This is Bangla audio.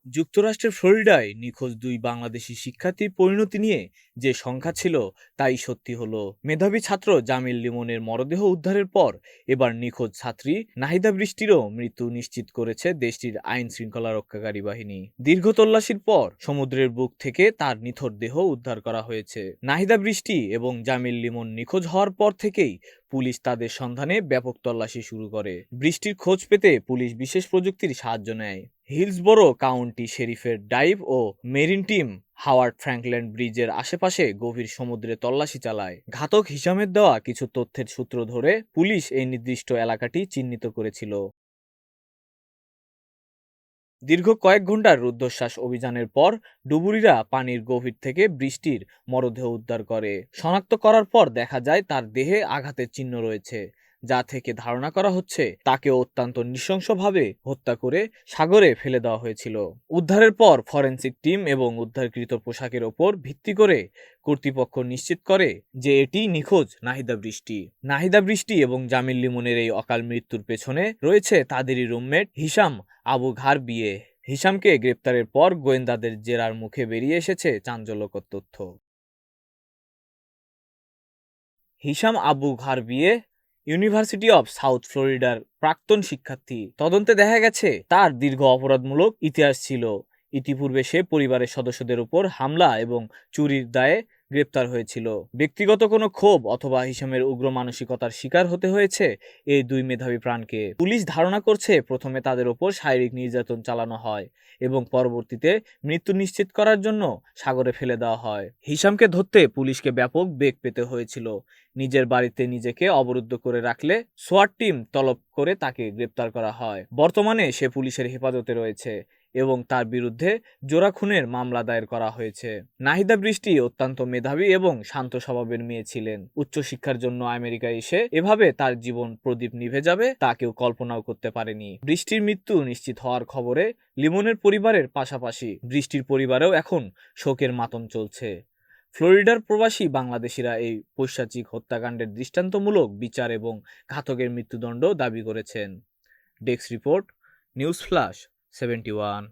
যুক্তরাষ্ট্রের ফ্লোরিডায় নিখোঁজ দুই বাংলাদেশি শিক্ষার্থীর পরিণতি নিয়ে যে সংখ্যা ছিল তাই সত্যি হলো। মেধাবী ছাত্র জামিল লিমনের মরদেহ উদ্ধারের পর এবার নিখোঁজ ছাত্রী নাহিদা বৃষ্টিরও মৃত্যু নিশ্চিত করেছে দেশটির আইন শৃঙ্খলা রক্ষাকারী বাহিনী। দীর্ঘ তল্লাশির পর সমুদ্রের বুক থেকে তার নিথর দেহ উদ্ধার করা হয়েছে। নাহিদা বৃষ্টি এবং জামিল লিমন নিখোঁজ হওয়ার পর থেকেই পুলিশ তাদের সন্ধানে ব্যাপক তল্লাশি শুরু করে। বৃষ্টির খোঁজ পেতে পুলিশ বিশেষ প্রযুক্তির সাহায্য নেয়। হিলসবরো কাউন্টি শেরিফের ডাইভ ও মেরিন টিম হাওয়ার্ড ফ্র্যাঙ্কল্যান্ড ব্রিজের আশেপাশে গভীর সমুদ্রে তল্লাশি চালায়। ঘাতক হিসামের দেওয়া কিছু তথ্যের সূত্র ধরে পুলিশ এই নির্দিষ্ট এলাকাটি চিহ্নিত করেছিল। দীর্ঘ কয়েক ঘন্টার রুদ্ধশ্বাস অভিযানের পর ডুবুরিরা পানির গভীর থেকে বৃষ্টির মরদেহ উদ্ধার করে। শনাক্ত করার পর দেখা যায় তার দেহে আঘাতের চিহ্ন রয়েছে, যা থেকে ধারণা করা হচ্ছে তাকে অত্যন্ত নৃশংসভাবে হত্যা করে সাগরে ফেলে দেওয়া হয়েছিল। উদ্ধারের পর ফরেনসিক টিম এবং উদ্ধারকৃত পোশাকের ওপর ভিত্তি করে কর্তৃপক্ষ নিশ্চিত করে যে এটি নিখোঁজ নাহিদা বৃষ্টি। নাহিদা বৃষ্টি এবং জামিল লিমনের এই অকাল মৃত্যুর পেছনে রয়েছে তাদেরই রুমমেট হিসাম আবু ঘার বিয়ে। হিসামকে গ্রেপ্তারের পর গোয়েন্দাদের জেরার মুখে বেরিয়ে এসেছে চাঞ্চল্যকর তথ্য। হিসাম আবু ঘার বিয়ে ইউনিভার্সিটি অব সাউথ ফ্লোরিডার প্রাক্তন শিক্ষার্থী। তদন্তে দেখা গেছে তার দীর্ঘ অপরাধমূলক ইতিহাস ছিল। ইতিপূর্বে সে পরিবারের সদস্যদের উপর হামলা এবং চুরির দায়ে গ্রেপ্তার হয়েছিল। ব্যক্তিগত কোনো ক্ষোভ অথবা হিসামের উগ্র মানসিকতার শিকার হতে হয়েছে এই দুই মেধাবী প্রাণকে। পুলিশ ধারণা করছে প্রথমে তাদের ওপর শারীরিক নির্যাতন চালানো হয় এবং পরবর্তীতে মৃত্যু নিশ্চিত করার জন্য সাগরে ফেলে দেওয়া হয়। হিসামকে ধরতে পুলিশকে ব্যাপক বেগ পেতে হয়েছিল। নিজের বাড়িতে নিজেকে অবরুদ্ধ করে রাখলে সোয়াট টিম তলব করে তাকে গ্রেপ্তার করা হয়। বর্তমানে সে পুলিশের হেফাজতে রয়েছে এবং তার বিরুদ্ধে জোড়া খুনের মামলা দায়ের করা হয়েছে। নাহিদা বৃষ্টি অত্যন্ত মেধাবী এবং শান্ত স্বভাবের মেয়ে ছিলেন। উচ্চশিক্ষার জন্য আমেরিকায় এসে এভাবে তার জীবন প্রদীপ নিভে যাবে তা কেউ কল্পনাও করতে পারেনি। বৃষ্টির মৃত্যু নিশ্চিত হওয়ার খবরে লিমনের পরিবারের পাশাপাশি বৃষ্টির পরিবারেও এখন শোকের মাতম চলছে। ফ্লোরিডার প্রবাসী বাংলাদেশিরা এই পৈশাচিক হত্যাকাণ্ডের দৃষ্টান্তমূলক বিচার এবং ঘাতকের মৃত্যুদণ্ড দাবি করেছেন। Desk report, news flash 71।